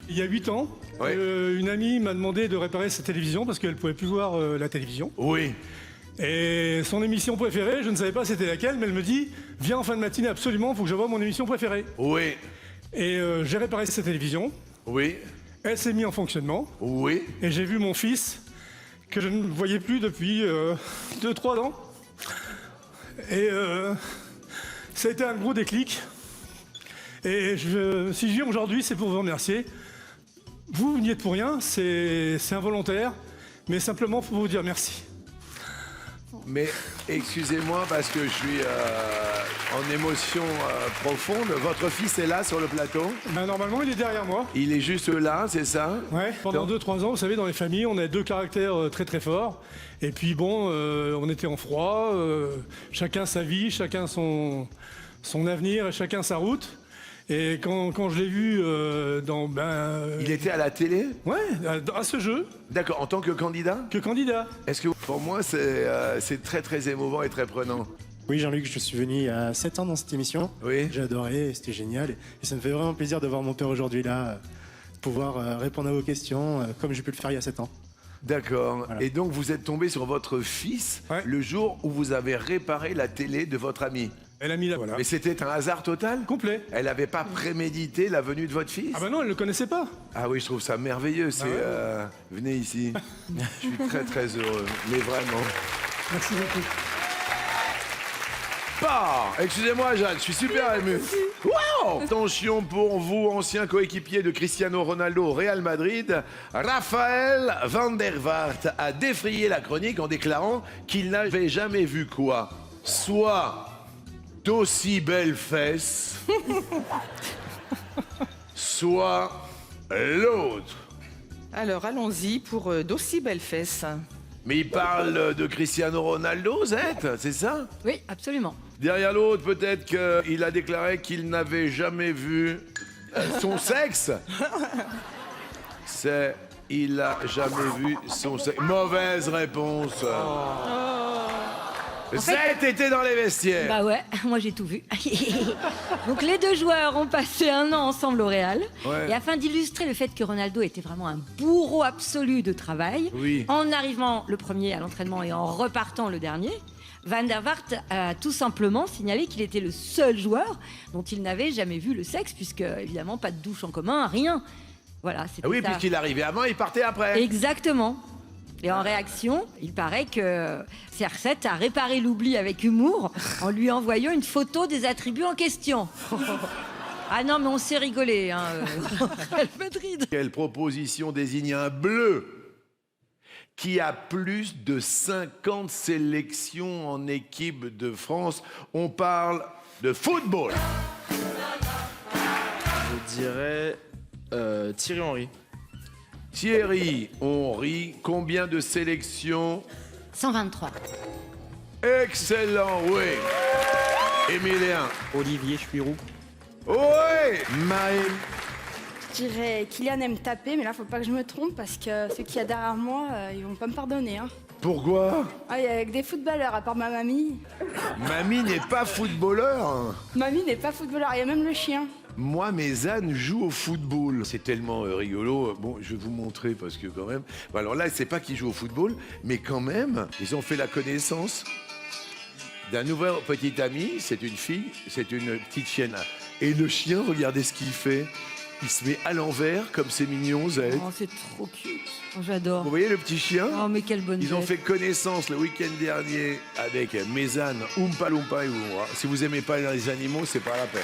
Il y a 8 ans, Ouais. une amie m'a demandé de réparer sa télévision parce qu'elle ne pouvait plus voir la télévision. Oui. Et son émission préférée, je ne savais pas c'était laquelle, mais elle me dit « Viens en fin de matinée, absolument, il faut que je voie mon émission préférée. Oui. » Et j'ai réparé sa télévision, Oui. elle s'est mise en fonctionnement, Oui. et j'ai vu mon fils, que je ne voyais plus depuis 2-3 ans. Et ça a été un gros déclic. Et si je viens aujourd'hui, c'est pour vous remercier. Vous n'y êtes pour rien, c'est involontaire, mais simplement pour vous dire merci. Mais excusez-moi parce que je suis en émotion profonde. Votre fils est là sur le plateau? Ben, normalement, il est derrière moi. Il est juste là, c'est ça? Ouais, pendant 2-3 ans, vous savez, dans les familles, on a 2 caractères très très forts. Et puis bon, on était en froid, chacun sa vie, chacun son avenir et chacun sa route. Et quand je l'ai vu Il était à la télé? ouais, à ce jeu, D'accord, en tant que candidat? que candidat. Est-ce que pour moi c'est très très émouvant et très prenant? Oui, Jean-Luc, je suis venu il y a 7 ans dans cette émission. Oui. J'ai adoré, c'était génial. Et ça me fait vraiment plaisir de voir mon père aujourd'hui là, pouvoir répondre à vos questions comme j'ai pu le faire il y a 7 ans. D'accord. Voilà. Et donc vous êtes tombé sur votre fils Ouais. le jour où vous avez réparé la télé de votre ami. Elle a mis la... Voilà. Mais c'était un hasard total? Complet. Elle n'avait pas prémédité la venue de votre fils? Ah ben non, elle ne le connaissait pas. Ah oui, je trouve ça merveilleux. C'est, ouais. Venez ici. Je suis très très heureux. Mais vraiment. Merci beaucoup. Excusez-moi Jeanne, je suis super ému. Wow. Attention pour vous, ancien coéquipier de Cristiano Ronaldo au Real Madrid, Raphaël van der Vaart a défrayé la chronique en déclarant qu'il n'avait jamais vu quoi? Soit d'aussi belles fesses, soit l'autre. Alors, allons-y pour d'aussi belles fesses. Mais il parle de Cristiano Ronaldo, Zette, c'est ça? Oui, absolument. Derrière l'autre, peut-être qu'il a déclaré qu'il n'avait jamais vu son sexe. Il n'a jamais vu son sexe. Mauvaise réponse. Zette était dans les vestiaires. Bah ouais, moi j'ai tout vu. Donc les 2 joueurs ont passé 1 an ensemble au Real. Ouais. Et afin d'illustrer le fait que Ronaldo était vraiment un bourreau absolu de travail, Oui. en arrivant le premier à l'entraînement et en repartant le dernier, Van der Vaart a tout simplement signalé qu'il était le seul joueur dont il n'avait jamais vu le sexe, puisque évidemment pas de douche en commun, rien. Voilà, c'était Ah oui, ça. puisqu'il arrivait avant, il partait après. Exactement. Et en réaction, il paraît que CR7 a réparé l'oubli avec humour en lui envoyant une photo des attributs en question. Ah non, mais on s'est rigolé, hein. Real Madrid. Quelle proposition désigne un bleu qui a plus de 50 sélections en équipe de France? On parle de football. Je dirais Thierry Henry. Thierry Henry, combien de sélections? 123. Excellent, oui. Emilien. Olivier Chouirou. Oui. Maël. Je dirais Kylian aime taper, mais là, faut pas que je me trompe parce que ceux qu'il y a derrière moi, ils vont pas me pardonner. Hein. Pourquoi? Ah, il y a que des footballeurs, à part ma mamie. Mamie n'est pas footballeur. Mamie n'est pas footballeur, il y a même le chien. Moi, mes ânes jouent au football. C'est tellement rigolo. Bon, je vais vous montrer parce que quand même... Bon, alors là, c'est pas qu'ils jouent au football, mais quand même, ils ont fait la connaissance d'un nouvel petit ami. C'est une fille, c'est une petite chienne. Et le chien, regardez ce qu'il fait. Il se met à l'envers, comme c'est mignon, Zed. Oh, c'est trop cute. Oh, j'adore. Vous voyez le petit chien? Oh, mais quelle bonne Ils ont bête. fait connaissance le week-end dernier avec mes ânes Oompa Loompa et Oompa. Si vous aimez pas les animaux, c'est pas la peine.